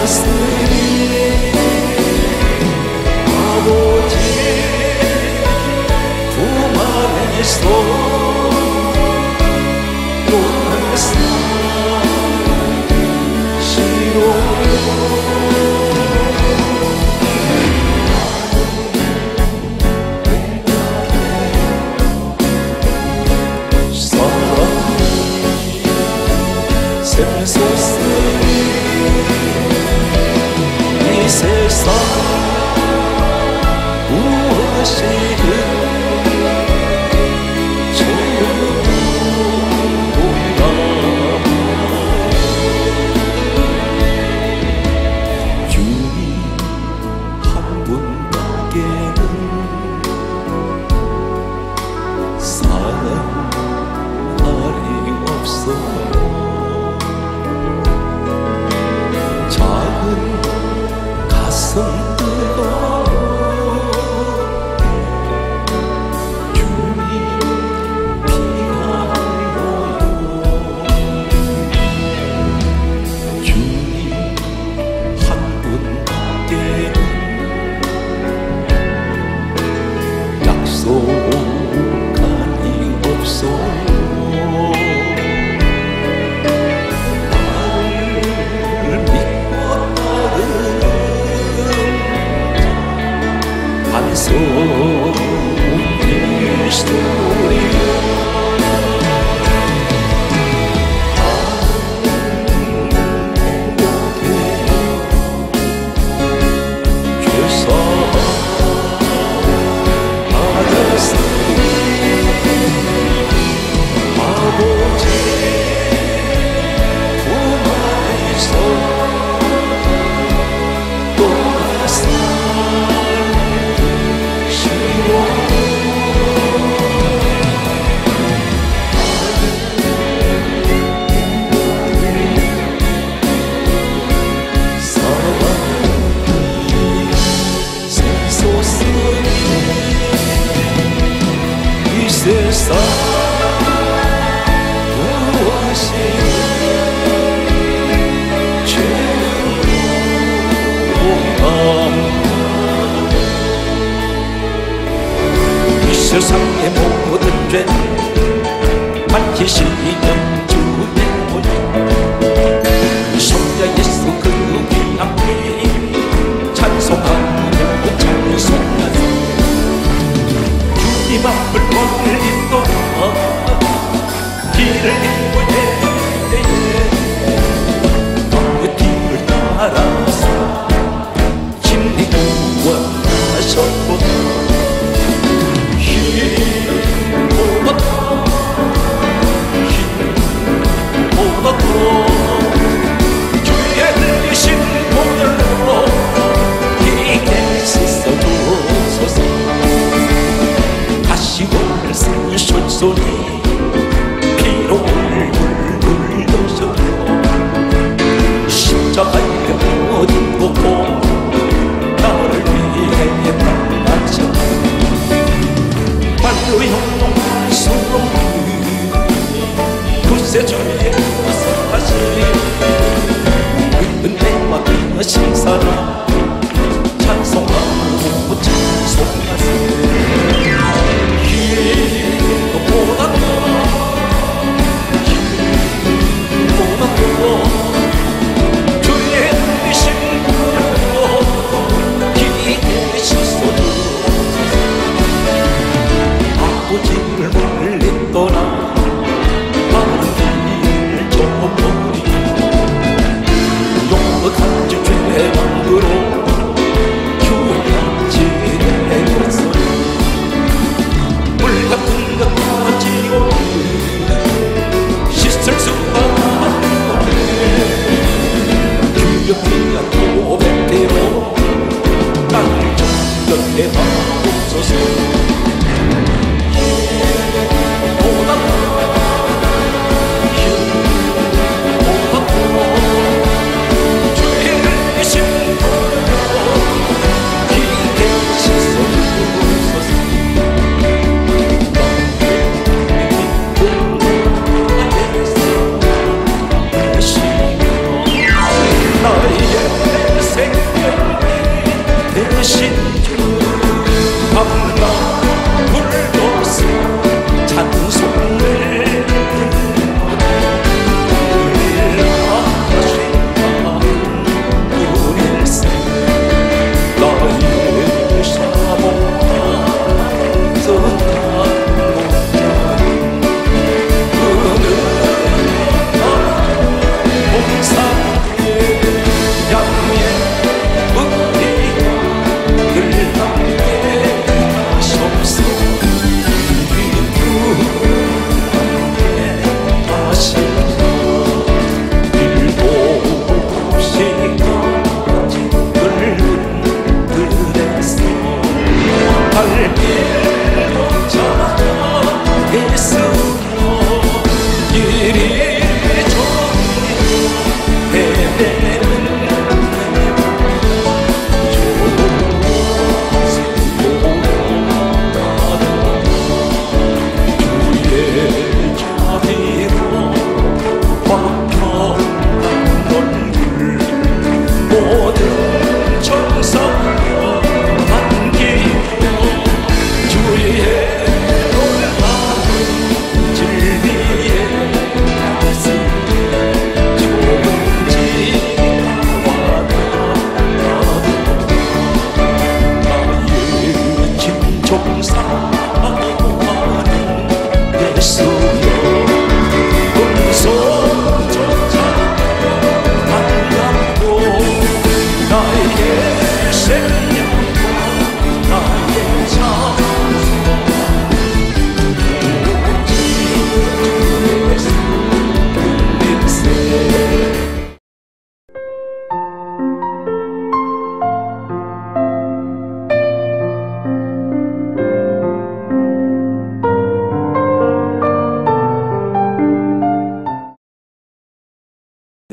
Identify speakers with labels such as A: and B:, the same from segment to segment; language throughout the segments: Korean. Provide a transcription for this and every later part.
A: 받았으니 아버지 품 안에서 또한 사시로 샘솟으니 이 세상 무엇이든 채우고라 주님 한 분밖에는 사랑날이 없어요. 가슴 뜨거워 주님 피하여요. 주님 한 분밖에는 약속한이 없어요. 그리스도리여 죄사 받았으니 아버지 품 안에서 또 세상 무엇이 죄로다 이 세상의 모든 죄 맡기시는 주의 모양 성자 예수 그 귀한 피 찬송하고 찬송하세 주님 앞을 걸리도록 길을 잃고 예배에 그 뒤를 따라서 힘이 구원하셨고 힘을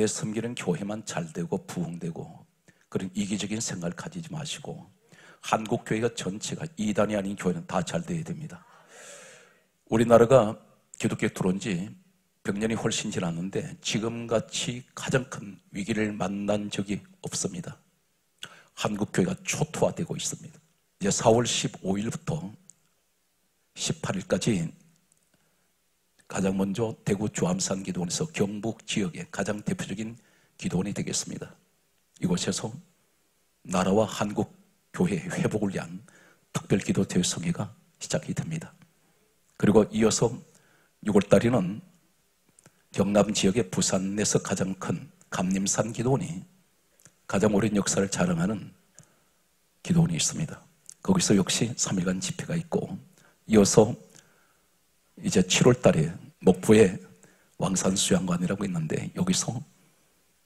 B: 교회 섬기는 교회만 잘되고 부흥되고 그런 이기적인 생각을 가지지 마시고 한국교회가 전체가 이단이 아닌 교회는 다 잘되어야 됩니다. 우리나라가 기독교에 들어온 지 100년이 훨씬 지났는데 지금같이 가장 큰 위기를 만난 적이 없습니다. 한국교회가 초토화되고 있습니다. 이제 4월 15일부터 18일까지 가장 먼저 대구 주암산 기도원에서 경북 지역의 가장 대표적인 기도원이 되겠습니다. 이곳에서 나라와 한국 교회 회복을 위한 특별기도 대회성회가 시작이 됩니다. 그리고 이어서 6월달에는 경남 지역의 부산 내에서 가장 큰 감림산 기도원이 가장 오랜 역사를 자랑하는 기도원이 있습니다. 거기서 역시 3일간 집회가 있고 이어서 이제 7월달에 목포에 왕산수양관이라고 있는데 여기서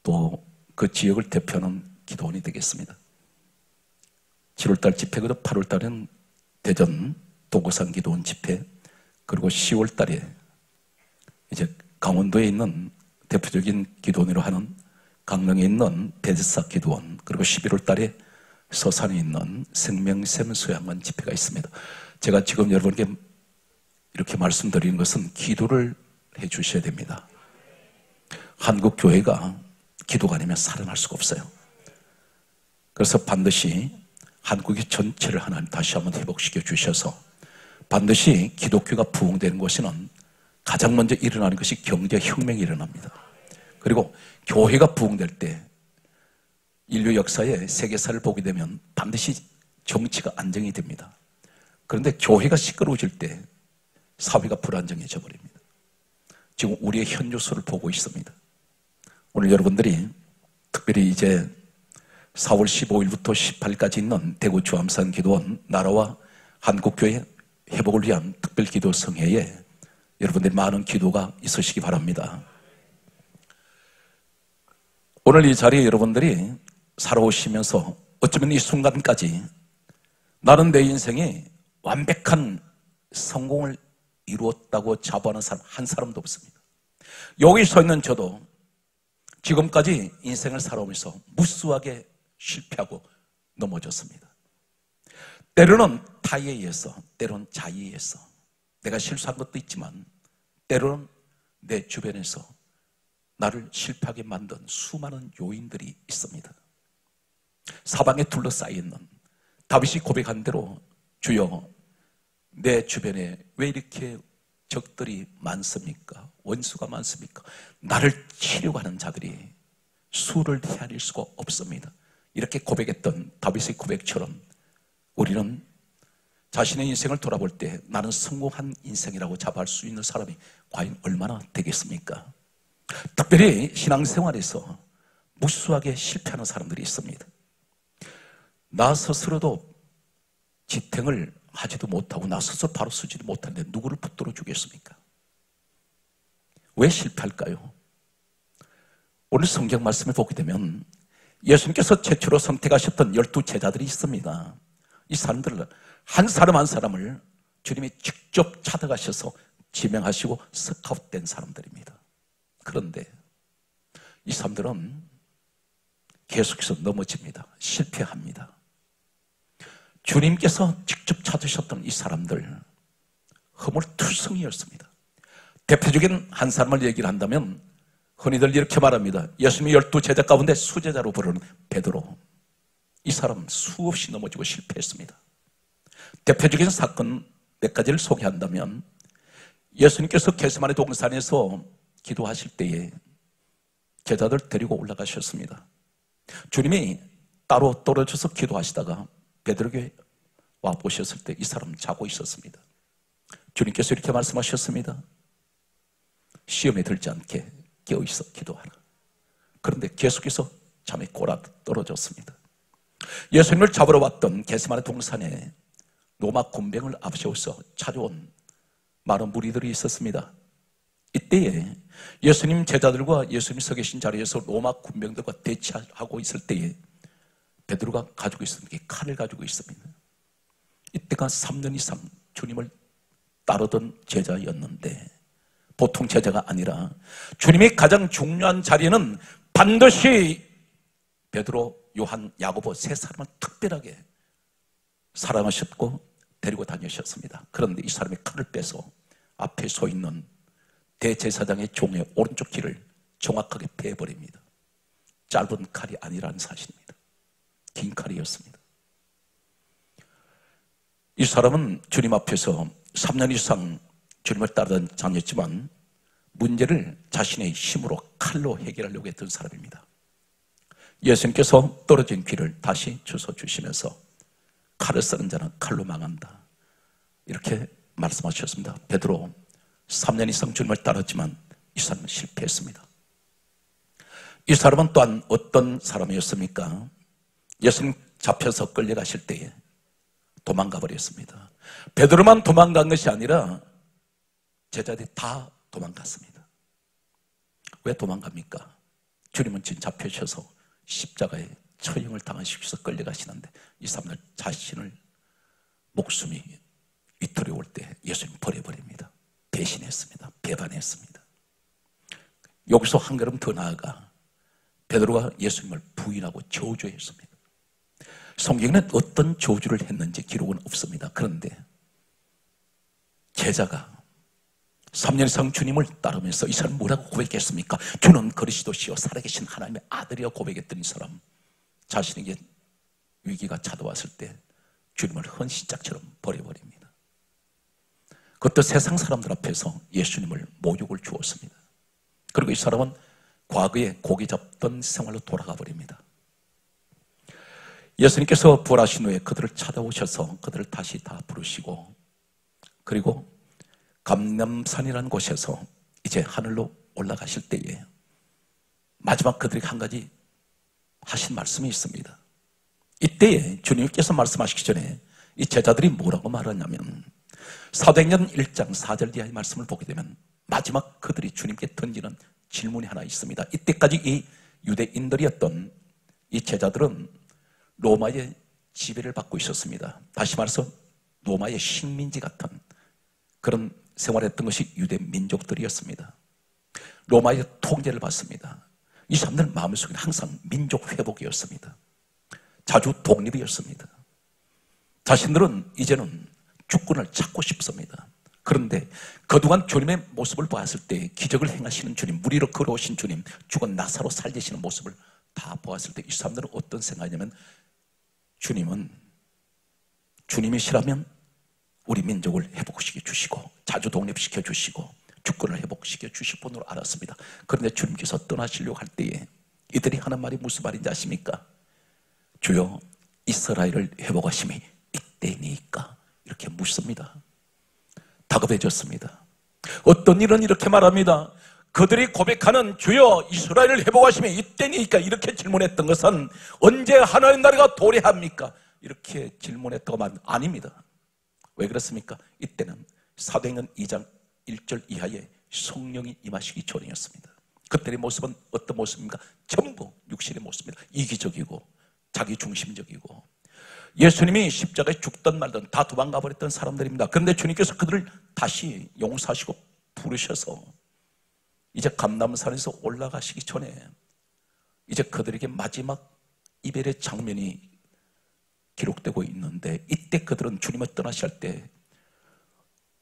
B: 또 그 지역을 대표하는 기도원이 되겠습니다. 7월달 집회거든 8월달은 대전 도고산 기도원 집회, 그리고 10월달에 이제 강원도에 있는 대표적인 기도원으로 하는 강릉에 있는 대제사 기도원, 그리고 11월달에 서산에 있는 생명샘 수양관 집회가 있습니다. 제가 지금 여러분께 이렇게 말씀드리는 것은 기도를 해 주셔야 됩니다. 한국 교회가 기도가 아니면 살아날 수가 없어요. 그래서 반드시 한국의 전체를 하나님 다시 한번 회복시켜 주셔서 반드시 기독교가 부흥되는 것에는 가장 먼저 일어나는 것이 경제혁명이 일어납니다. 그리고 교회가 부흥될 때 인류 역사의 세계사를 보게 되면 반드시 정치가 안정이 됩니다. 그런데 교회가 시끄러워질 때 사회가 불안정해져 버립니다. 지금 우리의 현주소를 보고 있습니다. 오늘 여러분들이 특별히 이제 4월 15일부터 18일까지 있는 대구 주암산 기도원 나라와 한국교회 회복을 위한 특별기도 성회에 여러분들이 많은 기도가 있으시기 바랍니다. 오늘 이 자리에 여러분들이 살아오시면서 어쩌면 이 순간까지 나는 내 인생에 완벽한 성공을 이루었다고 자부하는 사람 한 사람도 없습니다. 여기 서 있는 저도 지금까지 인생을 살아오면서 무수하게 실패하고 넘어졌습니다. 때로는 타의에 의해서, 때로는 자의에 의해서 내가 실수한 것도 있지만 때로는 내 주변에서 나를 실패하게 만든 수많은 요인들이 있습니다. 사방에 둘러싸여 있는 다윗이 고백한 대로 주여 내 주변에 왜 이렇게 적들이 많습니까? 원수가 많습니까? 나를 치려고 하는 자들이 수를 헤아릴 수가 없습니다. 이렇게 고백했던 다윗의 고백처럼 우리는 자신의 인생을 돌아볼 때 나는 성공한 인생이라고 자부할 수 있는 사람이 과연 얼마나 되겠습니까? 특별히 신앙생활에서 무수하게 실패하는 사람들이 있습니다. 나 스스로도 지탱을 하지도 못하고 나 스스로 바로 서지도 못하는데 누구를 붙들어 주겠습니까? 왜 실패할까요? 오늘 성경 말씀을 보게 되면 예수님께서 최초로 선택하셨던 12 제자들이 있습니다. 이 사람들은 한 사람 한 사람을 주님이 직접 찾아가셔서 지명하시고 스카웃된 사람들입니다. 그런데 이 사람들은 계속해서 넘어집니다. 실패합니다. 주님께서 직접 찾으셨던 이 사람들 허물투성이었습니다. 대표적인 한 사람을 얘기를 한다면 흔히들 이렇게 말합니다. 예수님의 12 제자 가운데 수제자로 부르는 베드로. 이 사람 수없이 넘어지고 실패했습니다. 대표적인 사건 몇 가지를 소개한다면 예수님께서 겟세마네 동산에서 기도하실 때에 제자들 데리고 올라가셨습니다. 주님이 따로 떨어져서 기도하시다가 베드로에게 와 보셨을 때 이 사람 자고 있었습니다. 주님께서 이렇게 말씀하셨습니다. 시험에 들지 않게 깨어있어 기도하라. 그런데 계속해서 잠에 꼬라 떨어졌습니다. 예수님을 잡으러 왔던 겟세마네 동산에 로마 군병을 앞세워서 찾아온 많은 무리들이 있었습니다. 이때에 예수님 제자들과 예수님이 서 계신 자리에서 로마 군병들과 대치하고 있을 때에 베드로가 가지고 있었던 게 칼을 가지고 있습니다. 이때가 3년 이상 주님을 따르던 제자였는데 보통 제자가 아니라 주님이 가장 중요한 자리에는 반드시 베드로, 요한, 야고보 세 사람을 특별하게 사랑하셨고 데리고 다니셨습니다. 그런데 이 사람이 칼을 빼서 앞에 서 있는 대제사장의 종의 오른쪽 귀를 정확하게 베어버립니다. 짧은 칼이 아니라는 사실입니다. 긴 칼이었습니다. 이 사람은 주님 앞에서 3년 이상 주님을 따라다녔지만 문제를 자신의 힘으로 칼로 해결하려고 했던 사람입니다. 예수님께서 떨어진 귀를 다시 주워주시면서 칼을 쓰는 자는 칼로 망한다, 이렇게 말씀하셨습니다. 베드로 3년 이상 주님을 따랐지만 이 사람은 실패했습니다. 이 사람은 또한 어떤 사람이었습니까? 예수님 잡혀서 끌려가실 때에 도망가 버렸습니다. 베드로만 도망간 것이 아니라 제자들이 다 도망갔습니다. 왜 도망갑니까? 주님은 지금 잡혀셔서 십자가에 처형을 당하시고서 끌려가시는데 이 사람들 자신을 목숨이 위태로울 때 예수님 버려버립니다. 배신했습니다. 배반했습니다. 여기서 한 걸음 더 나아가 베드로가 예수님을 부인하고 저주했습니다. 성경에는 어떤 저주를 했는지 기록은 없습니다. 그런데 제자가 3년 이상 주님을 따르면서 이 사람 뭐라고 고백했습니까? 주는 그리스도시요 살아계신 하나님의 아들이여 고백했던 이 사람, 자신에게 위기가 찾아왔을 때 주님을 헌신짝처럼 버려버립니다. 그것도 세상 사람들 앞에서 예수님을 모욕을 주었습니다. 그리고 이 사람은 과거에 고기 잡던 생활로 돌아가 버립니다. 예수님께서 부활하신 후에 그들을 찾아오셔서 그들을 다시 다 부르시고, 그리고 감람산이라는 곳에서 이제 하늘로 올라가실 때에 마지막 그들에게 한 가지 하신 말씀이 있습니다. 이때에 주님께서 말씀하시기 전에 이 제자들이 뭐라고 말하냐면, 사도행전 1장 4절 이하의 말씀을 보게 되면 마지막 그들이 주님께 던지는 질문이 하나 있습니다. 이때까지 이 유대인들이었던 이 제자들은 로마의 지배를 받고 있었습니다. 다시 말해서 로마의 식민지 같은 그런 생활했던 것이 유대 민족들이었습니다. 로마의 통제를 받습니다. 이 사람들 마음속에는 항상 민족 회복이었습니다. 자주 독립이었습니다. 자신들은 이제는 주권을 찾고 싶습니다. 그런데 그동안 주님의 모습을 보았을 때, 기적을 행하시는 주님, 물 위로 걸어오신 주님, 죽은 나사로 살리시는 모습을 다 보았을 때 이 사람들은 어떤 생각이냐면, 주님은 주님이시라면 우리 민족을 회복시켜 주시고 자주 독립시켜 주시고 주권을 회복시켜 주실 분으로 알았습니다. 그런데 주님께서 떠나시려고 할 때에 이들이 하는 말이 무슨 말인지 아십니까? 주여, 이스라엘을 회복하심이 이때니까, 이렇게 묻습니다. 다급해졌습니다. 어떤 일은 이렇게 말합니다. 그들이 고백하는 주여 이스라엘을 회복하심이 이때니까 이렇게 질문했던 것은 언제 하나님 나라가 도래합니까? 이렇게 질문했다고 말은 아닙니다. 왜 그렇습니까? 이때는 사도행전 2장 1절 이하에 성령이 임하시기 전이었습니다. 그들의 모습은 어떤 모습입니까? 전부 육신의 모습입니다. 이기적이고 자기중심적이고, 예수님이 십자가에 죽든 말든 다 도망가 버렸던 사람들입니다. 그런데 주님께서 그들을 다시 용서하시고 부르셔서 이제 감람산에서 올라가시기 전에 이제 그들에게 마지막 이별의 장면이 기록되고 있는데, 이때 그들은 주님을 떠나실 때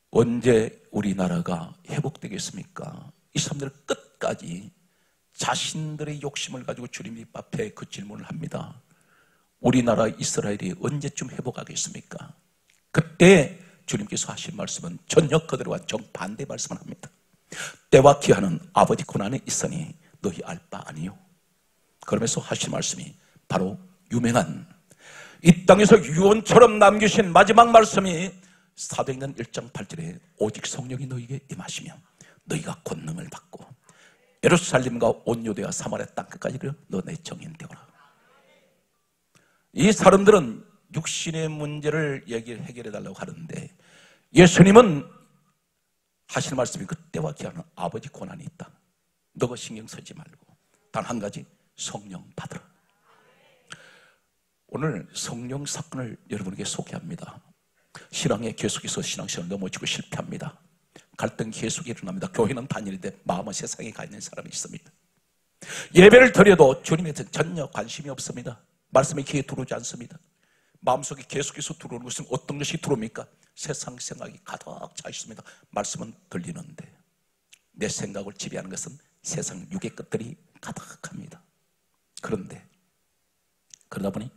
B: 언제 우리나라가 회복되겠습니까? 이 사람들은 끝까지 자신들의 욕심을 가지고 주님 앞에 그 질문을 합니다. 우리나라 이스라엘이 언제쯤 회복하겠습니까? 그때 주님께서 하신 말씀은 전혀 그들과 정반대 말씀을 합니다. 때와 기한은 아버지 권한에 있으니 너희 알 바 아니요. 그러면서 하신 말씀이 바로 유명한 이 땅에서 유언처럼 남기신 마지막 말씀이 사도행전 1장 8절에 오직 성령이 너희에게 임하시면 너희가 권능을 받고 예루살렘과 온 유대와 사마리아 땅끝까지 너 내 정인 되어라. 이 사람들은 육신의 문제를 해결해 달라고 하는데, 예수님은 하시는 말씀이 그때와 기한은 아버지 권한이 있다. 너가 신경 쓰지 말고 단 한 가지, 성령 받으라. 오늘 성령 사건을 여러분에게 소개합니다. 신앙에 계속해서 신앙생활을 넘어지고 실패합니다. 갈등 계속 일어납니다. 교회는 다니는데 마음은 세상에 가 있는 사람이 있습니다. 예배를 드려도 주님에 전혀 관심이 없습니다. 말씀이 귀에 들어오지 않습니다. 마음속에 계속해서 들어오는 것은 어떤 것이 들어옵니까? 세상 생각이 가득 차 있습니다. 말씀은 들리는데 내 생각을 지배하는 것은 세상 육의 것들이 가득합니다. 그런데 그러다 보니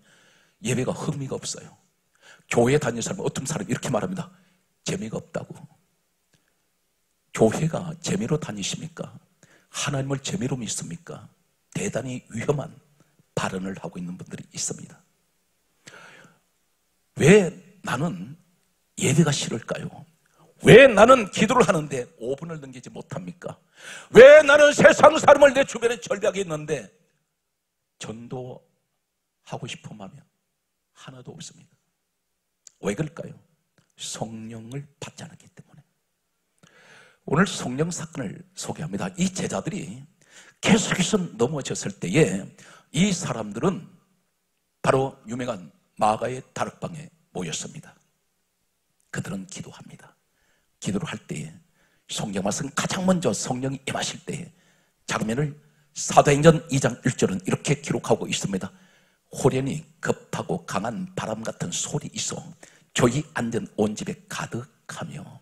B: 예배가 흥미가 없어요. 교회에 다니는 사람은 어떤 사람이 이렇게 말합니다. 재미가 없다고. 교회가 재미로 다니십니까? 하나님을 재미로 믿습니까? 대단히 위험한 발언을 하고 있는 분들이 있습니다. 왜 나는 예배가 싫을까요? 왜 나는 기도를 하는데 5분을 넘기지 못합니까? 왜 나는 세상 사람을 내 주변에 절벽에 있는데 전도하고 싶은 마음이 하나도 없습니다. 왜 그럴까요? 성령을 받지 않았기 때문에. 오늘 성령 사건을 소개합니다. 이 제자들이 계속해서 넘어졌을 때에 이 사람들은 바로 유명한 마가의 다락방에 모였습니다. 그들은 기도합니다. 기도를 할 때에 성경 말씀 가장 먼저 성령이 임하실 때에 장면을 사도행전 2장 1절은 이렇게 기록하고 있습니다. 호련히 급하고 강한 바람 같은 소리 있어 저희 앉은 온 집에 가득하며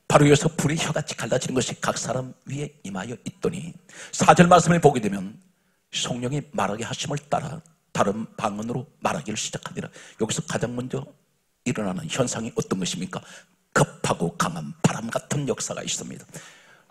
B: 바로 여기서 불이 혀같이 갈라지는 것이 각 사람 위에 임하여 있더니 4절 말씀을 보게 되면 성령이 말하게 하심을 따라 다른 방언으로 말하기를 시작하니라. 여기서 가장 먼저 일어나는 현상이 어떤 것입니까? 급하고 강한 바람 같은 역사가 있습니다.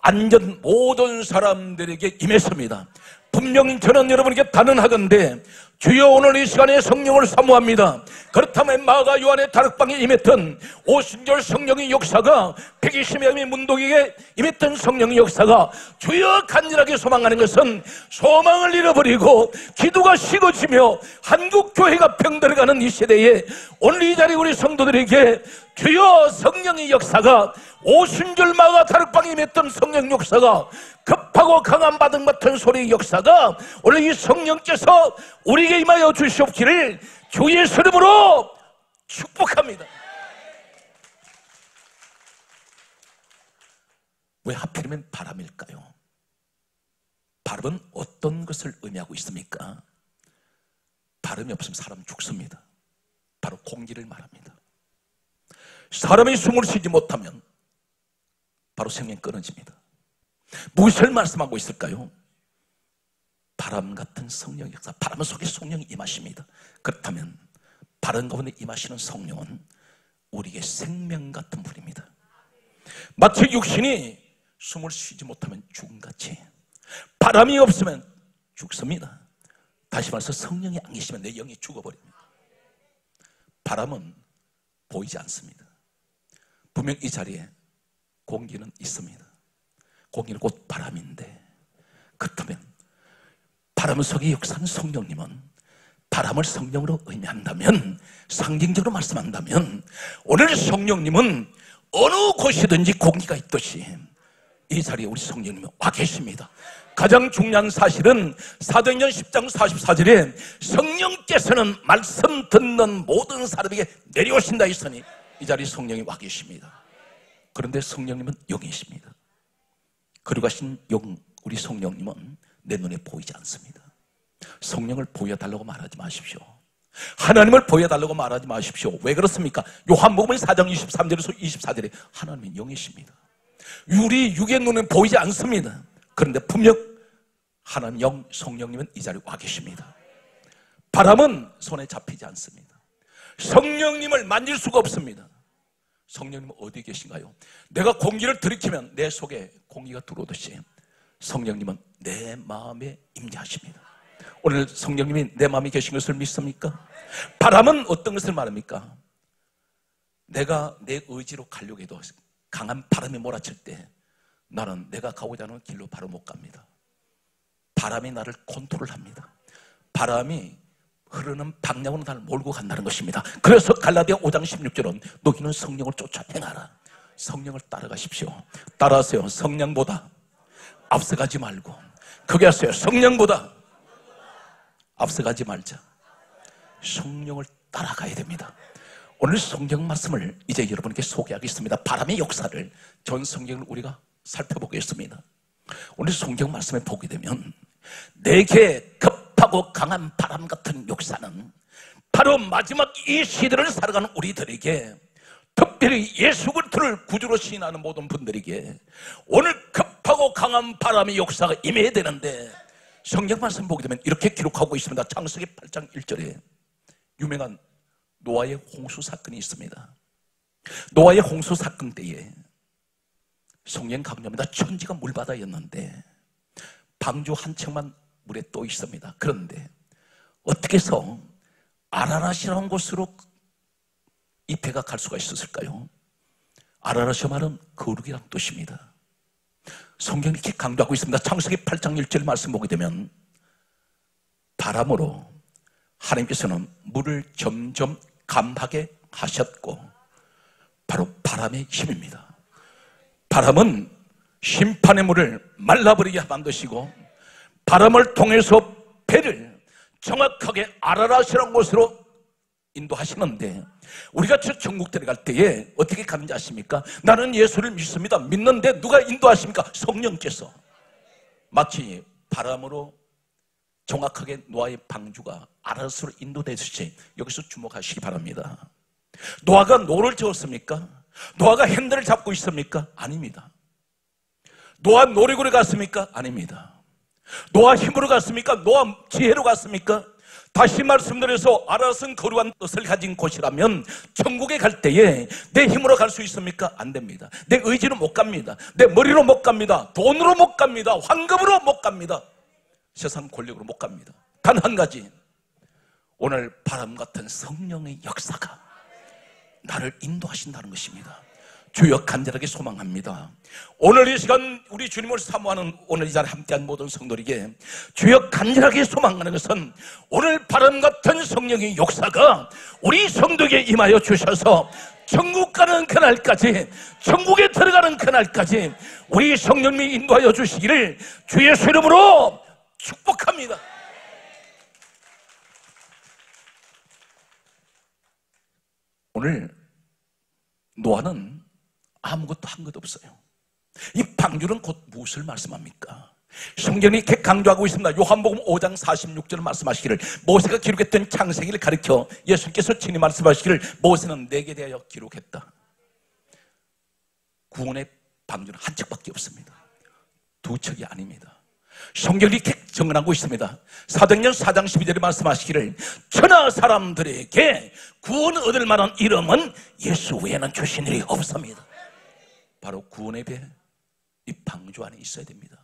B: 앉은 모든 사람들에게 임했습니다. 분명히 저는 여러분에게 단언하건대 주여 오늘 이 시간에 성령을 사모합니다. 그렇다면 마가 요한의 다락방에 임했던 오순절 성령의 역사가 120여 명의 문도에게 임했던 성령의 역사가 주여 간절하게 소망하는 것은 소망을 잃어버리고 기도가 식어지며 한국교회가 병들어가는 이 시대에 오늘 이 자리에 우리 성도들에게 주여 성령의 역사가 오순절 마가 다락방에 임했던 성령 역사가 급하고 강한 바람 같은 소리의 역사가 오늘 이 성령께서 우리에게 임하여 주시옵기를 주 예수 이름으로 축복합니다. 왜 하필이면 바람일까요? 바람은 어떤 것을 의미하고 있습니까? 바람이 없으면 사람 죽습니다. 바로 공기를 말합니다. 사람이 숨을 쉬지 못하면 바로 생명이 끊어집니다. 무엇을 말씀하고 있을까요? 바람 같은 성령 역사, 바람 속에 성령이 임하십니다. 그렇다면 바람 가운데 임하시는 성령은 우리에게 생명 같은 분입니다. 마치 육신이 숨을 쉬지 못하면 죽음같이 바람이 없으면 죽습니다. 다시 말해서 성령이 안 계시면 내 영이 죽어버립니다. 바람은 보이지 않습니다. 분명 이 자리에 공기는 있습니다. 공기는 곧 바람인데, 그렇다면 바람 속에 역사하는 성령님은 바람을 성령으로 의미한다면, 상징적으로 말씀한다면 오늘 성령님은 어느 곳이든지 공기가 있듯이 이 자리에 우리 성령님이 와 계십니다. 가장 중요한 사실은 사도행전 10장 44절에 성령께서는 말씀 듣는 모든 사람에게 내려오신다 했으니 이 자리에 성령이 와 계십니다. 그런데 성령님은 영이십니다. 그리고 하신 영, 우리 성령님은 내 눈에 보이지 않습니다. 성령을 보여달라고 말하지 마십시오. 하나님을 보여달라고 말하지 마십시오. 왜 그렇습니까? 요한복음 4장 23절에서 24절에 하나님은 영이십니다. 우리 육의 눈은 보이지 않습니다. 그런데 분명 하나님 영, 성령님은 이 자리에 와 계십니다. 바람은 손에 잡히지 않습니다. 성령님을 만질 수가 없습니다. 성령님은 어디 계신가요? 내가 공기를 들이키면 내 속에 공기가 들어오듯이 성령님은 내 마음에 임재하십니다. 오늘 성령님이 내 마음에 계신 것을 믿습니까? 바람은 어떤 것을 말합니까? 내가 내 의지로 가려고 해도 강한 바람이 몰아칠 때 나는 내가 가고자 하는 길로 바로 못 갑니다. 바람이 나를 컨트롤합니다. 바람이 흐르는 방향으로 나를 몰고 간다는 것입니다. 그래서 갈라디아 5장 16절은 너희는 성령을 쫓아 행하라. 성령을 따라가십시오. 따라하세요. 성령보다 앞서가지 말고. 그게 하세요. 성령보다 앞서가지 말자. 성령을 따라가야 됩니다. 오늘 성경 말씀을 이제 여러분께 소개하겠습니다. 바람의 역사를 전 성경을 우리가 살펴보겠습니다. 오늘 성경 말씀에 보게 되면 내게 급하고 강한 바람 같은 역사는 바로 마지막 이 시대를 살아가는 우리들에게, 특별히 예수 그리스도를 구주로 시인하는 모든 분들에게 오늘 급하고 강한 바람의 역사가 임해야 되는데, 성경 말씀 보게 되면 이렇게 기록하고 있습니다. 창세기 8장 1절에 유명한 노아의 홍수 사건이 있습니다. 노아의 홍수 사건 때에 성경 강조합니다. 천지가 물바다였는데 방주 한 척만 물에 떠 있습니다. 그런데 어떻게 해서 아라랏이라는 곳으로 이 배가 갈 수가 있었을까요? 아라랏의 말은 거룩이라는 뜻입니다. 성경이 이렇게 강조하고 있습니다. 창세기 8장 1절 말씀 보게 되면 바람으로 하나님께서는 물을 점점 감하게 하셨고, 바로 바람의 힘입니다. 바람은 심판의 물을 말라버리게 만드시고, 바람을 통해서 배를 정확하게 아라랏이라는 곳으로 인도하시는데, 우리가 저 천국 들어갈 때에 어떻게 가는지 아십니까? 나는 예수를 믿습니다. 믿는데 누가 인도하십니까? 성령께서. 마치 바람으로 정확하게 노아의 방주가 아라랏으로 인도되듯이 여기서 주목하시기 바랍니다. 노아가 노를 저었습니까? 노아가 핸들을 잡고 있습니까? 아닙니다. 노아 놀이고래 갔습니까? 아닙니다. 노아 힘으로 갔습니까? 노아 지혜로 갔습니까? 다시 말씀드려서 아라랏은 거룩한 뜻을 가진 곳이라면 천국에 갈 때에 내 힘으로 갈 수 있습니까? 안 됩니다. 내 의지로 못 갑니다. 내 머리로 못 갑니다. 돈으로 못 갑니다. 황금으로 못 갑니다. 세상 권력으로 못 갑니다. 단 한 가지, 오늘 바람 같은 성령의 역사가 나를 인도하신다는 것입니다. 주여, 간절하게 소망합니다. 오늘 이 시간 우리 주님을 사모하는 오늘 이 자리에 함께한 모든 성도에게 주여, 간절하게 소망하는 것은 오늘 바람 같은 성령의 역사가 우리 성도에게 임하여 주셔서 천국 가는 그날까지, 천국에 들어가는 그날까지 우리 성령님이 인도하여 주시기를 주 예수 이름으로 축복합니다. 오늘 노아는 아무것도 한 것 없어요. 이 방주는 곧 무엇을 말씀합니까? 성경이 이렇게 강조하고 있습니다. 요한복음 5장 46절 말씀하시기를, 모세가 기록했던 창세기를 가리켜 예수님께서 친히 말씀하시기를, 모세는 내게 대하여 기록했다. 구원의 방주는 한 척밖에 없습니다. 두 척이 아닙니다. 성경이 이렇게 정언하고 있습니다. 사도행전 4장 12절에 말씀하시기를, 천하 사람들에게 구원 얻을 만한 이름은 예수 외에는 주신 일이 없습니다. 바로 구원의 배, 이 방주 안에 있어야 됩니다.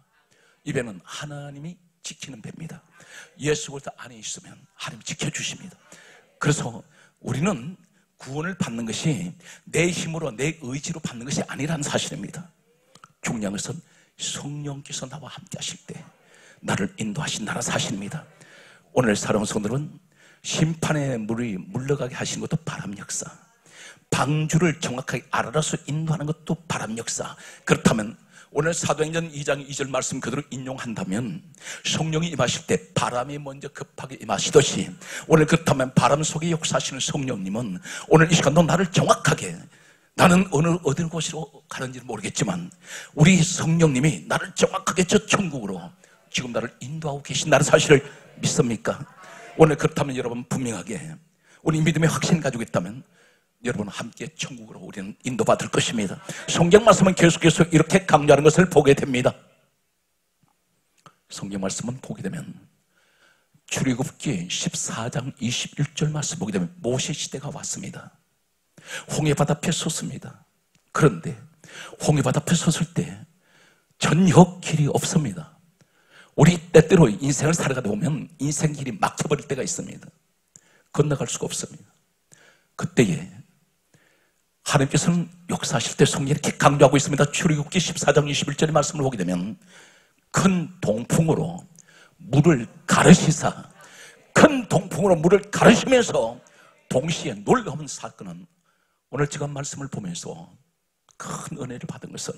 B: 이 배는 하나님이 지키는 배입니다. 예수 그리스도 안에 있으면 하나님이 지켜주십니다. 그래서 우리는 구원을 받는 것이 내 힘으로, 내 의지로 받는 것이 아니라는 사실입니다. 중요한 것은 성령께서 나와 함께 하실 때 나를 인도하신다는 사실입니다. 오늘 사랑하는 성도들은 심판의 물이 물러가게 하시는 것도 바람 역사, 방주를 정확하게 아라랏으로 인도하는 것도 바람 역사. 그렇다면 오늘 사도행전 2장 2절 말씀 그대로 인용한다면 성령이 임하실 때 바람이 먼저 급하게 임하시듯이, 오늘 그렇다면 바람 속에 역사하시는 성령님은 오늘 이 시간도 나를 정확하게, 나는 어느 곳으로 가는지는 모르겠지만 우리 성령님이 나를 정확하게 저 천국으로 지금 나를 인도하고 계신다는 사실을 믿습니까? 오늘 그렇다면 여러분 분명하게 우리 믿음의 확신 가지고 있다면 여러분 함께 천국으로 우리는 인도받을 것입니다. 성경 말씀은 계속해서 이렇게 강조하는 것을 보게 됩니다. 성경 말씀은 보게 되면 출애굽기 14장 21절 말씀 보게 되면 모세 시대가 왔습니다. 홍해바다 앞에 섰습니다. 그런데 홍해바다 앞에 섰을 때 전혀 길이 없습니다. 우리 때때로 인생을 살아가다 보면 인생 길이 막혀버릴 때가 있습니다. 건너갈 수가 없습니다. 그때에 하나님께서는 역사하실 때 성경이 이렇게 강조하고 있습니다. 출애굽기 14장 21절의 말씀을 보게 되면 큰 동풍으로 물을 가르시사, 큰 동풍으로 물을 가르시면서 동시에 놀라운 사건은, 오늘 제가 말씀을 보면서 큰 은혜를 받은 것은,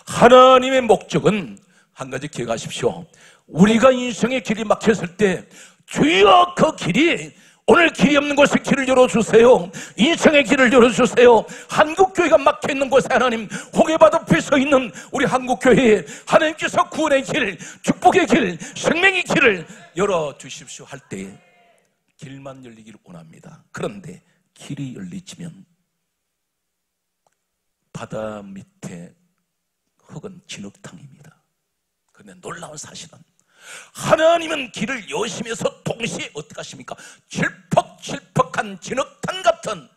B: 하나님의 목적은 한 가지 기억하십시오. 우리가 인생의 길이 막혔을 때 주여 그 길이 오늘 길이 없는 곳에 길을 열어주세요. 인생의 길을 열어주세요. 한국교회가 막혀있는 곳에 하나님, 홍해바다 앞에 서 있는 우리 한국교회에 하나님께서 구원의 길, 축복의 길, 생명의 길을 열어주십시오 할 때에 길만 열리기를 원합니다. 그런데 길이 열리지면 바다 밑에 흙은 진흙탕입니다. 그런데 놀라운 사실은 하나님은 길을 여시면서 동시에 어떻게 하십니까? 질퍽질퍽한 진흙탕 같은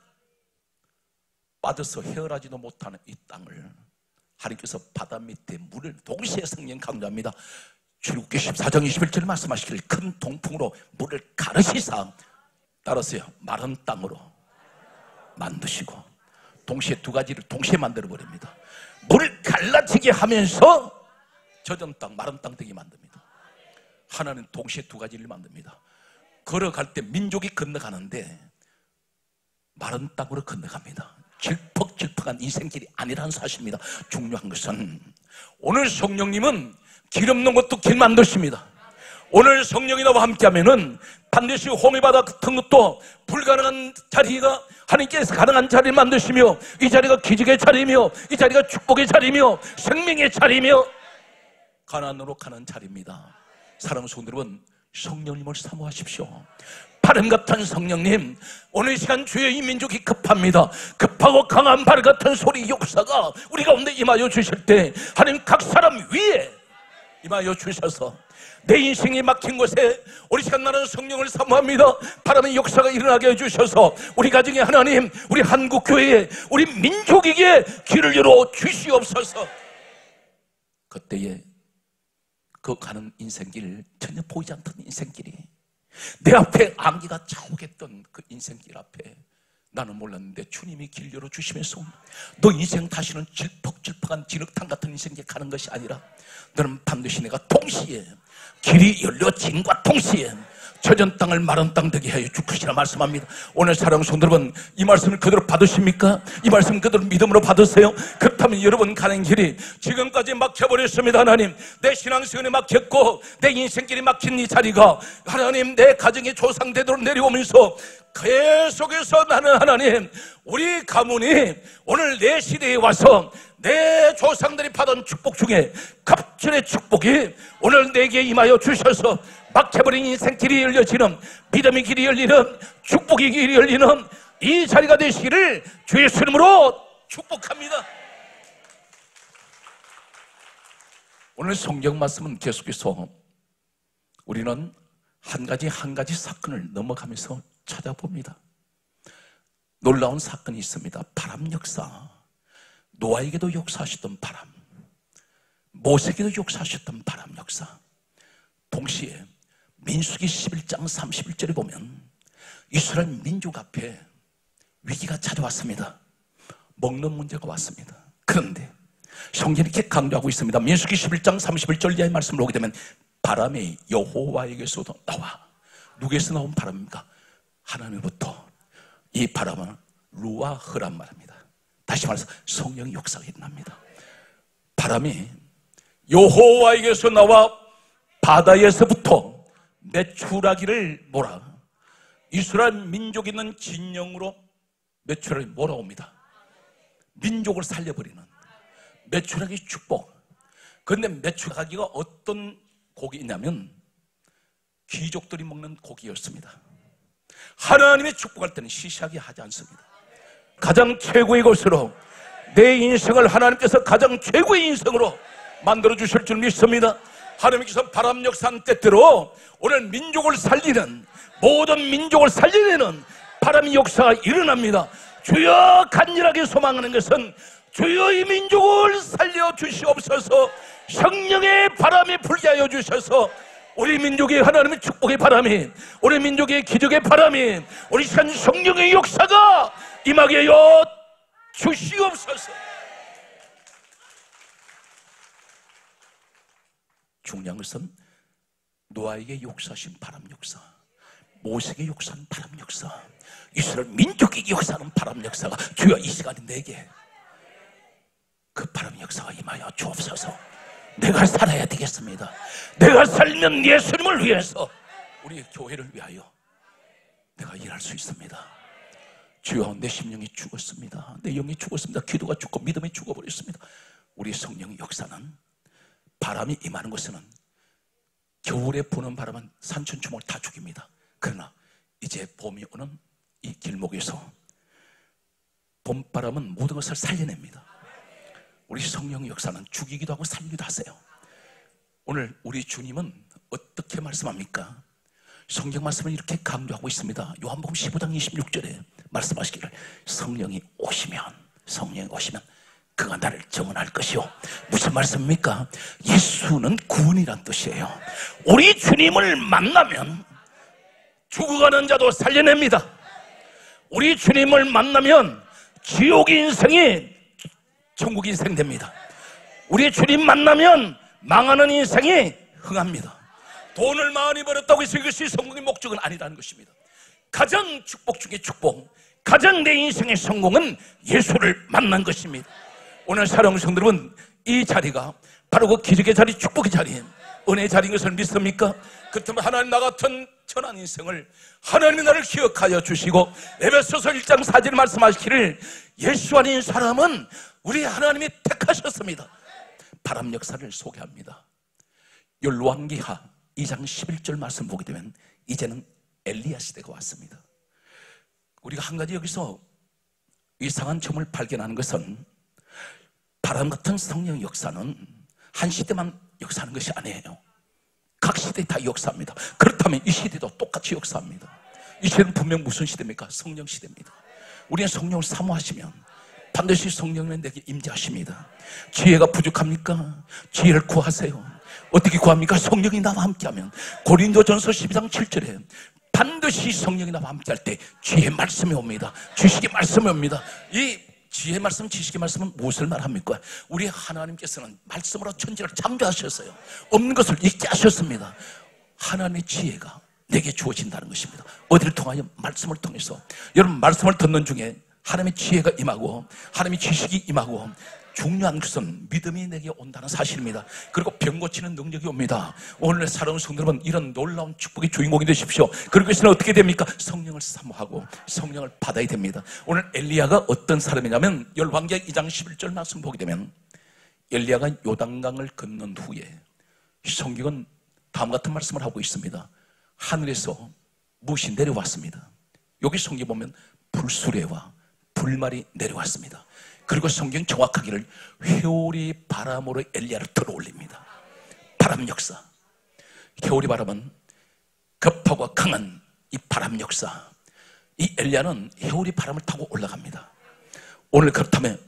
B: 빠져서 헤어나지도 못하는 이 땅을 하나님께서 바다 밑에 물을 동시에 성령 강조합니다. 출애굽기 14장 21절 말씀하시기를 큰 동풍으로 물을 가르시사 따라서요 마른 땅으로 만드시고, 동시에 두 가지를 동시에 만들어 버립니다. 물을 갈라지게 하면서 젖은 땅, 마른 땅 되게 만듭니다. 하나는 동시에 두 가지를 만듭니다. 걸어갈 때 민족이 건너가는데 마른 땅으로 건너갑니다. 질퍽질퍽한 인생길이 아니라는 사실입니다. 중요한 것은 오늘 성령님은 길 없는 것도 길 만드십니다. 오늘 성령이 나와 함께하면은 반드시 홍해바다 같은 것도 불가능한 자리가 하나님께서 가능한 자리를 만드시며, 이 자리가 기적의 자리며, 이 자리가 축복의 자리며, 생명의 자리며, 가나안으로 가는 자리입니다. 사랑하는 성도 여러분, 성령님을 사모하십시오. 바람 같은 성령님, 오늘 시간 주의 이 민족이 급합니다. 급하고 강한 바람 같은 소리 역사가 우리 가운데 임하여 주실 때 하나님 각 사람 위에 임하여 주셔서 내 인생이 막힌 곳에 우리 시간 나는 성령을 사모합니다. 바람의 역사가 일어나게 해주셔서 우리 가정에 하나님, 우리 한국교회에, 우리 민족에게 길을 열어 주시옵소서. 그때에 그 가는 인생길, 전혀 보이지 않던 인생길이, 내 앞에 안개가 자욱했던 그 인생길 앞에 나는 몰랐는데 주님이 길 열어주시면서 너 인생 다시는 질퍽질퍽한 진흙탕 같은 인생에 가는 것이 아니라 너는 반드시 내가 동시에 길이 열려짐과 동시에 젖은 땅을 마른 땅 되게 하여 줄 것이라 말씀합니다. 오늘 사랑하는 성도 여러분, 이 말씀을 그대로 받으십니까? 이 말씀 그대로 믿음으로 받으세요? 그렇다면 여러분 가는 길이 지금까지 막혀버렸습니다. 하나님, 내 신앙생활이 막혔고 내 인생길이 막힌 이 자리가 하나님 내 가정의 조상대대로 내려오면서 계속해서 나는 하나님, 우리 가문이 오늘 내 시대에 와서 내 조상들이 받은 축복 중에 갑절의 축복이 오늘 내게 임하여 주셔서 막혀버린 인생길이 열려지는, 믿음의 길이 열리는, 축복의 길이 열리는 이 자리가 되시기를 주의 이름으로 축복합니다. 오늘 성경 말씀은 계속해서 우리는 한 가지 사건을 넘어가면서 찾아봅니다. 놀라운 사건이 있습니다. 바람 역사. 노아에게도 역사하셨던 바람, 모세에게도 역사하셨던 바람 역사. 동시에 민수기 11장 31절에 보면 이스라엘 민족 앞에 위기가 찾아왔습니다. 먹는 문제가 왔습니다. 그런데 성경이 이렇게 강조하고 있습니다. 민수기 11장 31절 이하의 말씀을 보게 되면 바람이 여호와에게서도 나와. 누구에서 나온 바람입니까? 하나님으로부터. 이 바람은 루아흐란 말입니다. 다시 말해서 성령의 역사가 일어납니다. 바람이 여호와에게서 나와 바다에서부터 메추라기를 몰아 이스라엘 민족이 있는 진영으로 메추라기 몰아옵니다. 민족을 살려버리는 메추라기 축복. 그런데 메추라기가 어떤 고기냐면 귀족들이 먹는 고기였습니다. 하나님의 축복할 때는 시시하게 하지 않습니다. 가장 최고의 것으로 내 인생을 하나님께서 가장 최고의 인생으로 만들어 주실 줄 믿습니다. 하나님께서 바람 역사한 때때로 오늘 민족을 살리는, 모든 민족을 살리는 바람의 역사가 일어납니다. 주여, 간절하게 소망하는 것은 주여 이 민족을 살려 주시옵소서. 성령의 바람이 불게 하여 주셔서 우리 민족의 하나님의 축복의 바람이, 우리 민족의 기적의 바람이, 우리 시간 성령의 역사가 임하게 하여 주시옵소서. 중요한 것은 노아에게 역사하신 바람 역사, 모세에게 역사한 바람 역사, 이스라엘 민족에게 역사하는 바람 역사가 주여 이 시간에 내게 그 바람 역사가 임하여 주옵소서. 내가 살아야 되겠습니다. 내가 살면 예수님을 위해서, 우리 교회를 위하여 내가 일할 수 있습니다. 주여, 내 심령이 죽었습니다. 내 영이 죽었습니다. 기도가 죽고 믿음이 죽어버렸습니다. 우리 성령의 역사는 바람이 임하는 곳에는 겨울에 부는 바람은 산천초목을 다 죽입니다. 그러나 이제 봄이 오는 이 길목에서 봄바람은 모든 것을 살려냅니다. 우리 성령의 역사는 죽이기도 하고 살리기도 하세요. 오늘 우리 주님은 어떻게 말씀합니까? 성경 말씀을 이렇게 강조하고 있습니다. 요한복음 15장 26절에 말씀하시기를 성령이 오시면 그가 나를 정언할 것이요. 무슨 말씀입니까? 예수는 구원이란 뜻이에요. 우리 주님을 만나면 죽어가는 자도 살려냅니다. 우리 주님을 만나면 지옥 인생이 천국 인생 됩니다. 우리 주님 만나면 망하는 인생이 흥합니다. 돈을 많이 벌었다고 해서 이것이 성공의 목적은 아니라는 것입니다. 가장 축복 중에 축복, 가장 내 인생의 성공은 예수를 만난 것입니다. 오늘 사랑하는 성도 여러분, 이 자리가 바로 그 기적의 자리, 축복의 자리, 은혜의 자리인 것을 믿습니까? 그렇다면 하나님 나 같은 천한 인생을 하나님이 나를 기억하여 주시고 에베소서 1장 4절에 말씀하시기를 예수 아닌 사람은 우리 하나님이 택하셨습니다. 바람 역사를 소개합니다. 열왕기하 2장 11절 말씀 보게 되면 이제는 엘리야 시대가 왔습니다. 우리가 한 가지 여기서 이상한 점을 발견하는 것은 바람 같은 성령 역사는 한 시대만 역사하는 것이 아니에요. 각 시대 다 역사합니다. 그렇다면 이 시대도 똑같이 역사합니다. 이 시대는 분명 무슨 시대입니까? 성령 시대입니다. 우리는 성령을 사모하시면 반드시 성령은 내게 임재하십니다. 지혜가 부족합니까? 지혜를 구하세요. 어떻게 구합니까? 성령이 나와 함께하면 고린도전서 12장 7절에 반드시 성령이 나와 함께할 때 지혜의 말씀이 옵니다. 지식의 말씀이 옵니다. 이 지혜의 말씀, 지식의 말씀은 무엇을 말합니까? 우리 하나님께서는 말씀으로 천지를 창조하셨어요. 없는 것을 있게 하셨습니다. 하나님의 지혜가 내게 주어진다는 것입니다. 어디를 통하여? 말씀을 통해서. 여러분, 말씀을 듣는 중에 하나님의 지혜가 임하고 하나님의 지식이 임하고 중요한 것은 믿음이 내게 온다는 사실입니다. 그리고 병 고치는 능력이 옵니다. 오늘 사랑하는 성도 여러분, 이런 놀라운 축복의 주인공이 되십시오. 그리고 이것은 어떻게 됩니까? 성령을 사모하고 성령을 받아야 됩니다. 오늘 엘리야가 어떤 사람이냐면 열왕기하 2장 11절 말씀 보게 되면 엘리야가 요단강을 건넌 후에 성경은 다음 같은 말씀을 하고 있습니다. 하늘에서 무엇이 내려왔습니다. 여기 성경 보면 불수레와 불말이 내려왔습니다. 그리고 성경 정확하기를 회오리 바람으로 엘리야를 들어올립니다. 바람 역사. 회오리 바람은 급하고 강한 이 바람 역사. 이 엘리야는 회오리 바람을 타고 올라갑니다. 오늘 그렇다면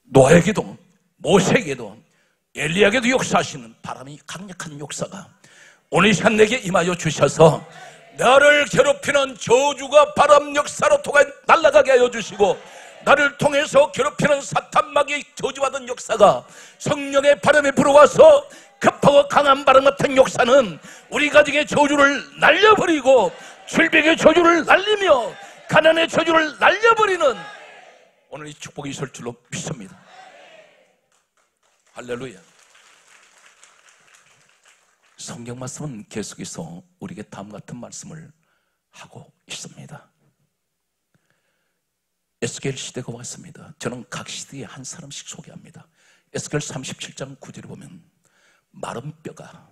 B: 노아에게도 모세에게도 엘리야에게도 역사하시는 바람이 강력한 역사가 오늘 이 시간 내게 임하여 주셔서 나를 괴롭히는 저주가 바람 역사로 통해 날아가게 하여 주시고 나를 통해서 괴롭히는 사탄마귀의 저주받은 역사가 성령의 바람에 불어와서 급하고 강한 바람 같은 역사는 우리 가정의 저주를 날려버리고 질병의 저주를 날리며 가난의 저주를 날려버리는 오늘 이 축복이 있을 줄로 믿습니다. 할렐루야. 성경 말씀은 계속해서 우리에게 다음 같은 말씀을 하고 있습니다. 에스겔 시대가 왔습니다. 저는 각 시대에 한 사람씩 소개합니다. 에스겔 37장 9절에 보면 마른 뼈가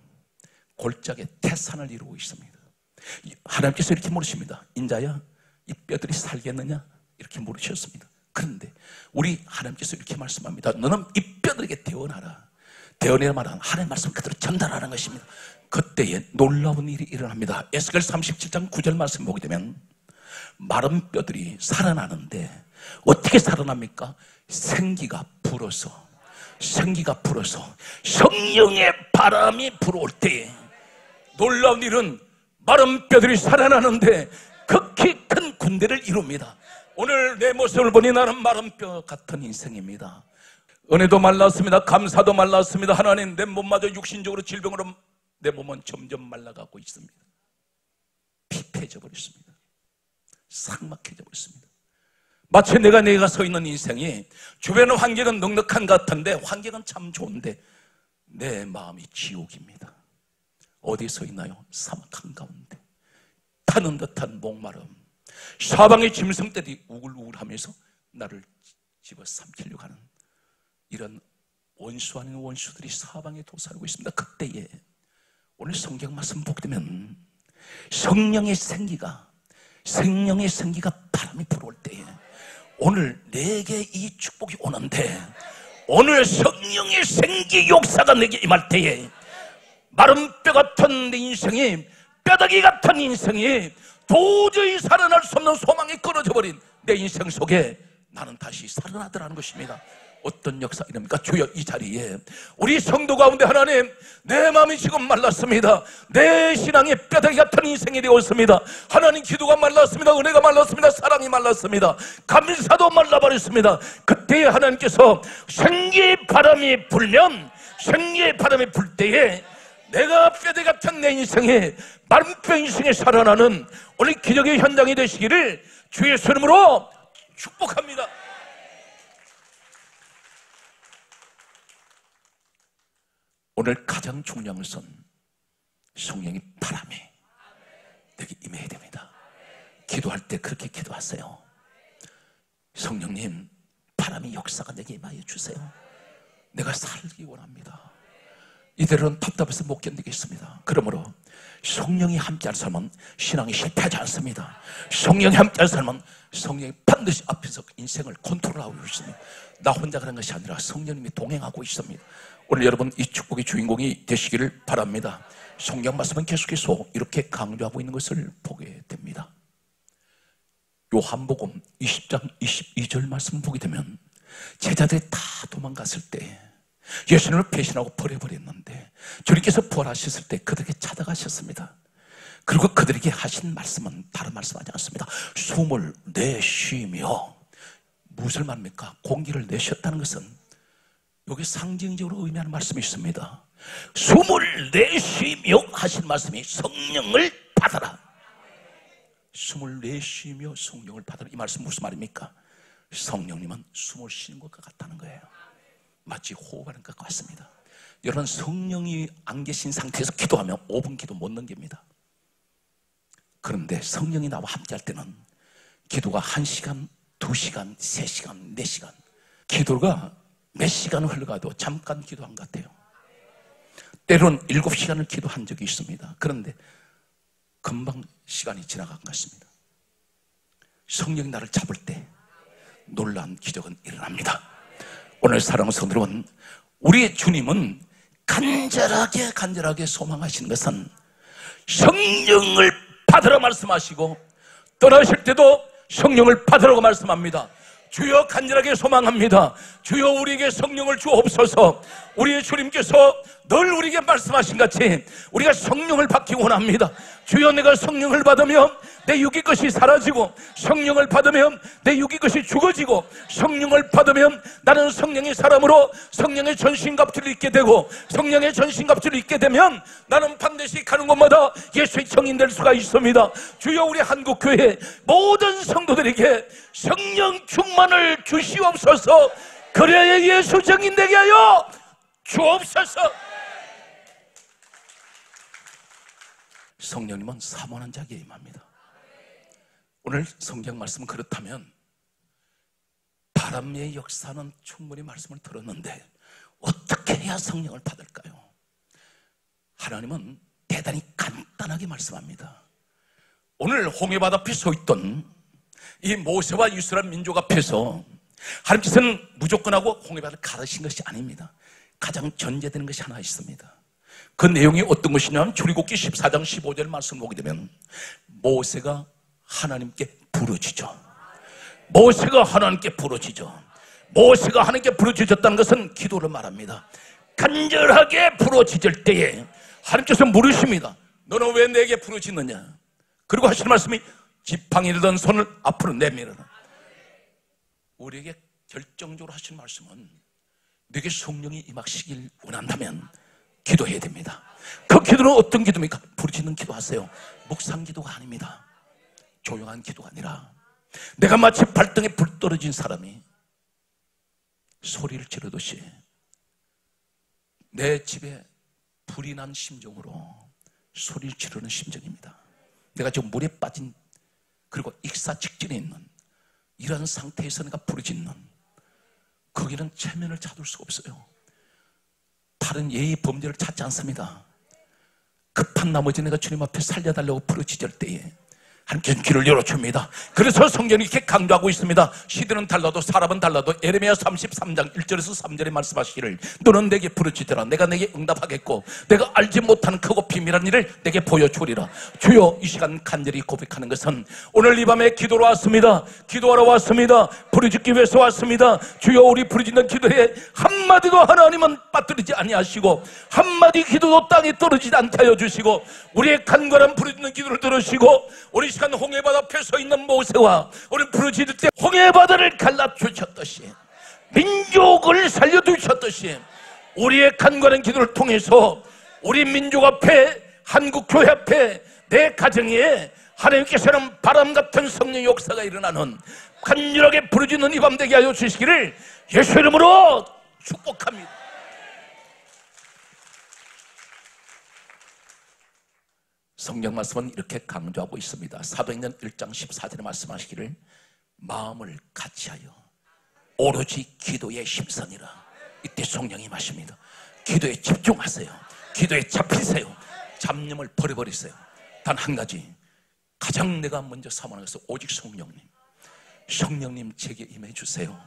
B: 골짜기에 태산을 이루고 있습니다. 하나님께서 이렇게 물으십니다. 인자야, 이 뼈들이 살겠느냐? 이렇게 물으셨습니다. 그런데 우리 하나님께서 이렇게 말씀합니다. 너는 이 뼈들에게 대언하라. 대언이라 말하는 하나님의 말씀 그대로 전달하는 것입니다. 그때에 놀라운 일이 일어납니다. 에스겔 37장 9절 말씀 보게 되면 마른 뼈들이 살아나는데 어떻게 살아납니까? 생기가 불어서 성령의 바람이 불어올 때에 놀라운 일은 마른 뼈들이 살아나는데 극히 큰 군대를 이룹니다. 오늘 내 모습을 보니 나는 마른 뼈 같은 인생입니다. 은혜도 말랐습니다. 감사도 말랐습니다. 하나님, 내 몸마저 육신적으로 질병으로 내 몸은 점점 말라가고 있습니다. 피폐해져 버렸습니다. 삭막해져 버렸습니다. 마치 내가 서 있는 인생이 주변의 환경은 넉넉한 것 같은데 환경은 참 좋은데 내 마음이 지옥입니다. 어디에 서 있나요? 사막 한가운데 타는 듯한 목마름, 사방의 짐승들이 우글우글하면서 나를 집어삼키려고 하는 이런 원수 아닌 원수들이 사방에 도사리고 있습니다. 그때에 오늘 성경 말씀 보게 되면 성령의 생기가 바람이 불어올 때에 오늘 내게 이 축복이 오는데, 오늘 성령의 생기 역사가 내게 임할 때에 마른 뼈 같은 내 인생이, 뼈다귀 같은 인생이 도저히 살아날 수 없는 소망이 끊어져 버린 내 인생 속에 나는 다시 살아나더라는 것입니다. 어떤 역사입니까? 주여, 이 자리에 우리 성도 가운데 하나님, 내 마음이 지금 말랐습니다. 내 신앙이 뼈다귀 같은 인생이 되었습니다. 하나님, 기도가 말랐습니다. 은혜가 말랐습니다. 사랑이 말랐습니다. 감사도 말라버렸습니다. 그때에 하나님께서 생기의 바람이 불면, 생기의 바람이 불 때에 내가 뼈다귀 같은 내 인생에, 마른 뼈 인생에 살아나는 오늘 기적의 현장이 되시기를 주의 이름으로 축복합니다. 오늘 가장 중요한 것은 성령의 바람이 내게 임해야 됩니다. 기도할 때 그렇게 기도하세요. 성령님, 바람이 역사가 내게 임하여 주세요. 내가 살기 원합니다. 이대로는 답답해서 못 견디겠습니다. 그러므로 성령이 함께할 삶은 신앙이 실패하지 않습니다. 성령이 함께할 삶은 성령이 반드시 앞에서 인생을 컨트롤하고 있습니다. 나 혼자 그런 것이 아니라 성령님이 동행하고 있습니다. 오늘 여러분, 이 축복의 주인공이 되시기를 바랍니다. 성경 말씀은 계속해서 이렇게 강조하고 있는 것을 보게 됩니다. 요한복음 20장 22절 말씀 보게 되면 제자들이 다 도망갔을 때, 예수님을 배신하고 버려버렸는데 주님께서 부활하셨을 때 그들에게 찾아가셨습니다. 그리고 그들에게 하신 말씀은 다른 말씀하지 않습니다. 숨을 내쉬며, 무엇을 말합니까? 공기를 내쉬었다는 것은 여기 상징적으로 의미하는 말씀이 있습니다. 숨을 내쉬며 하신 말씀이 성령을 받아라. 숨을 내쉬며 성령을 받아라. 이 말씀 무슨 말입니까? 성령님은 숨을 쉬는 것과 같다는 거예요. 마치 호흡하는 것과 같습니다. 여러분, 성령이 안 계신 상태에서 기도하면 5분 기도 못 넘깁니다. 그런데 성령이 나와 함께 할 때는 기도가 1시간, 2시간, 3시간, 4시간, 기도가 몇 시간을 흘러가도 잠깐 기도한 것 같아요. 때로는 7시간을 기도한 적이 있습니다. 그런데 금방 시간이 지나간 것 같습니다. 성령이 나를 잡을 때 놀라운 기적은 일어납니다. 오늘 사랑하는 성도 여러분, 우리의 주님은 간절하게 소망하시는 것은 성령을 받으라 말씀하시고, 떠나실 때도 성령을 받으라고 말씀합니다. 주여, 간절하게 소망합니다. 주여, 우리에게 성령을 주옵소서. 우리의 주님께서 늘 우리에게 말씀하신 같이 우리가 성령을 받기 원합니다. 주여, 내가 성령을 받으면 내 육의 것이 사라지고, 성령을 받으면 내 육의 것이 죽어지고, 성령을 받으면 나는 성령의 사람으로 성령의 전신갑주를 입게 되고, 성령의 전신갑주를 입게 되면 나는 반드시 가는 곳마다 예수의 증인 될 수가 있습니다. 주여, 우리 한국교회 모든 성도들에게 성령 충만을 주시옵소서. 그래야 예수 증인 되게 하여 주옵소서. 성령님은 사모하는 자에게 임합니다. 오늘 성경 말씀은 그렇다면 바람의 역사는 충분히 말씀을 들었는데 어떻게 해야 성령을 받을까요? 하나님은 대단히 간단하게 말씀합니다. 오늘 홍해바다 앞에 서 있던 이 모세와 이스라엘 민족 앞에서 하나님께서는 무조건 하고 홍해바다를 가르신 것이 아닙니다. 가장 전제되는 것이 하나 있습니다. 그 내용이 어떤 것이냐면 출애굽기 14장 15절 말씀 보게 되면 모세가 하나님께 부르짖죠. 모세가 하나님께 부르짖죠. 모세가 하나님께 부르짖었다는 것은 기도를 말합니다. 간절하게 부르짖을 때에 하나님께서 물으십니다. 너는 왜 내게 부르짖느냐? 그리고 하시는 말씀이 지팡이 들던 손을 앞으로 내밀어라. 우리에게 결정적으로 하시는 말씀은 내게 성령이 임하시길 원한다면 기도해야 됩니다. 그 기도는 어떤 기도입니까? 부르짖는 기도하세요. 묵상 기도가 아닙니다. 조용한 기도가 아니라 내가 마치 발등에 불 떨어진 사람이 소리를 지르듯이 내 집에 불이 난 심정으로 소리를 지르는 심정입니다. 내가 지금 물에 빠진, 그리고 익사 직전에 있는 이런 상태에서 내가 부르짖는, 거기는 체면을 찾을 수가 없어요. 다른 예의 범죄를 찾지 않습니다. 급한 나머지 내가 주님 앞에 살려달라고 부르짖을 때에 하나님께서 길을 열어줍니다. 그래서 성경이 이렇게 강조하고 있습니다. 시대는 달라도 사람은 달라도 에레미야 33장 1절에서 3절에 말씀하시기를 너는 내게 부르짖으라 내가 내게 응답하겠고 내가 알지 못하는 크고 비밀한 일을 내게 보여주리라. 주여, 이 시간 간절히 고백하는 것은 오늘 이 밤에 기도로 왔습니다. 기도하러 왔습니다. 부르짖기 위해서 왔습니다. 주여, 우리 부르짖는 기도에 한마디도 하나님은 빠뜨리지 아니하시고 한마디 기도도 땅에 떨어지지 않게 하여 주시고 우리의 간절한 부르짖는 기도를 들으시고 우리 시간 홍해바다 앞에 서 있는 모세와 우리 부르짖을 때 홍해바다를 갈라주셨듯이 민족을 살려주셨듯이 우리의 간절한 기도를 통해서 우리 민족 앞에, 한국교회 앞에, 내 가정에 하나님께서는 바람 같은 성령 역사가 일어나는 간절하게 부르짖는 이 밤 되게 하여 주시기를 예수 이름으로 축복합니다. 성경 말씀은 이렇게 강조하고 있습니다. 사도행전 1장 14절에 말씀하시기를 마음을 같이하여 오로지 기도에 힘쓰니라. 이때 성령이 마십니다. 기도에 집중하세요. 기도에 잡히세요. 잡념을 버려버리세요. 단 한 가지, 가장 내가 먼저 사모하는 것은 오직 성령님. 성령님 제게 임해 주세요.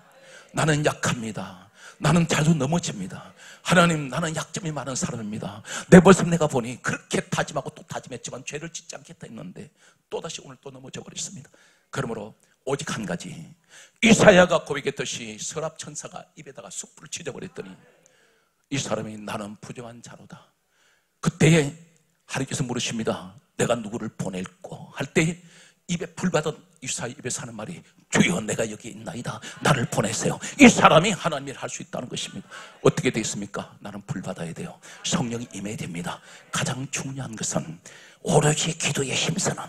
B: 나는 약합니다. 나는 자주 넘어집니다. 하나님, 나는 약점이 많은 사람입니다. 내 모습 내가 보니 그렇게 다짐하고 또 다짐했지만 죄를 짓지 않겠다 했는데 또다시 오늘 또 넘어져 버렸습니다. 그러므로 오직 한 가지, 이사야가 고백했듯이 서랍 천사가 입에다가 숯불을 치져버렸더니 이 사람이 나는 부정한 자로다. 그때에 하나님께서 물으십니다. 내가 누구를 보낼꼬 할 때에 입에 불받은 이사야 입에서 하는 말이 주여 내가 여기 있나이다. 나를 보내세요. 이 사람이 하나님 일을 할 수 있다는 것입니다. 어떻게 되겠습니까? 나는 불받아야 돼요. 성령이 임해야 됩니다. 가장 중요한 것은 오로지 기도에 힘쓰는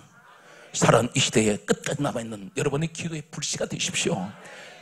B: 살아온 이 시대에 끝까지 남아있는 여러분의 기도의 불씨가 되십시오.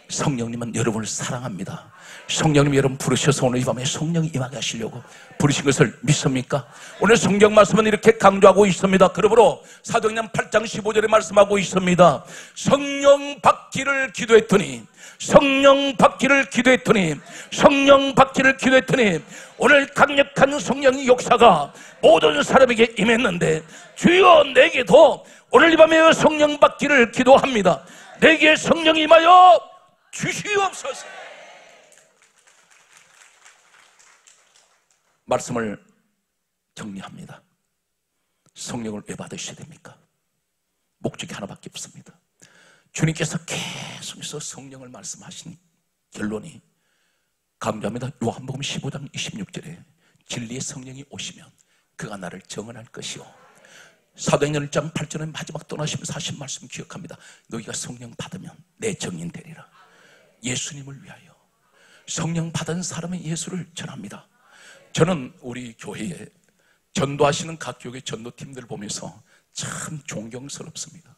B: 성령님은 여러분을 사랑합니다. 성령님이 여러분 부르셔서 오늘 이 밤에 성령이 임하게 하시려고 부르신 것을 믿습니까? 오늘 성경 말씀은 이렇게 강조하고 있습니다. 그러므로 사도행전 8장 15절에 말씀하고 있습니다. 성령 받기를 기도했더니 성령 받기를 기도했더니 성령 받기를 기도했더니 오늘 강력한 성령의 역사가 모든 사람에게 임했는데 주여 내게도 오늘 이 밤에 성령 받기를 기도합니다. 내게 성령이 임하여 주시옵소서. 말씀을 정리합니다. 성령을 왜 받으셔야 됩니까? 목적이 하나밖에 없습니다. 주님께서 계속해서 성령을 말씀하신 결론이 강조합니다. 요한복음 15장 26절에 진리의 성령이 오시면 그가 나를 정언할 것이요. 사도행전 1장 8절에 마지막 떠나시면서 하신 말씀 기억합니다. 너희가 성령 받으면 내 정인 되리라. 예수님을 위하여 성령 받은 사람의 예수를 전합니다. 저는 우리 교회에 전도하시는 각 교회 전도팀들 보면서 참 존경스럽습니다.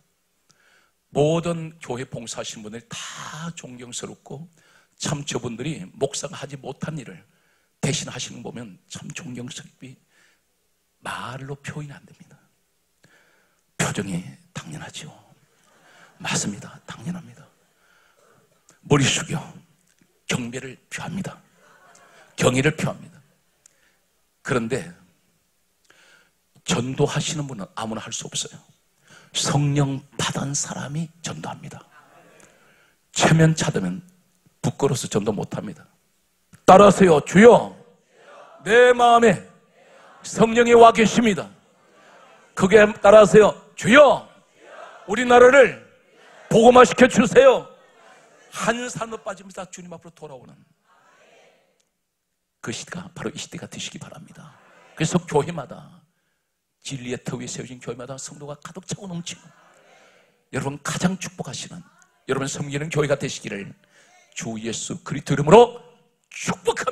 B: 모든 교회 봉사하시는 분들이 다 존경스럽고 참 저분들이 목사가 하지 못한 일을 대신 하시는 거 보면 참 존경스럽이 말로 표현이 안 됩니다. 표정이 당연하죠. 맞습니다. 당연합니다. 머리 숙여 경배를 표합니다. 경의를 표합니다. 그런데 전도하시는 분은 아무나 할 수 없어요. 성령 받은 사람이 전도합니다. 체면 찾으면 부끄러워서 전도 못합니다. 따라하세요. 주여 내 마음에 성령이 와 계십니다. 그게 따라하세요. 주여 우리나라를 복음화시켜 주세요. 한 사람도 빠지면서 주님 앞으로 돌아오는 그 시대가 바로 이 시대가 되시기 바랍니다. 그래서 교회마다 진리의 터 위에 세워진 교회마다 성도가 가득 차고 넘치고 여러분 가장 축복하시는 여러분 섬기는 교회가 되시기를 주 예수 그리스도 이름으로 축복합니다.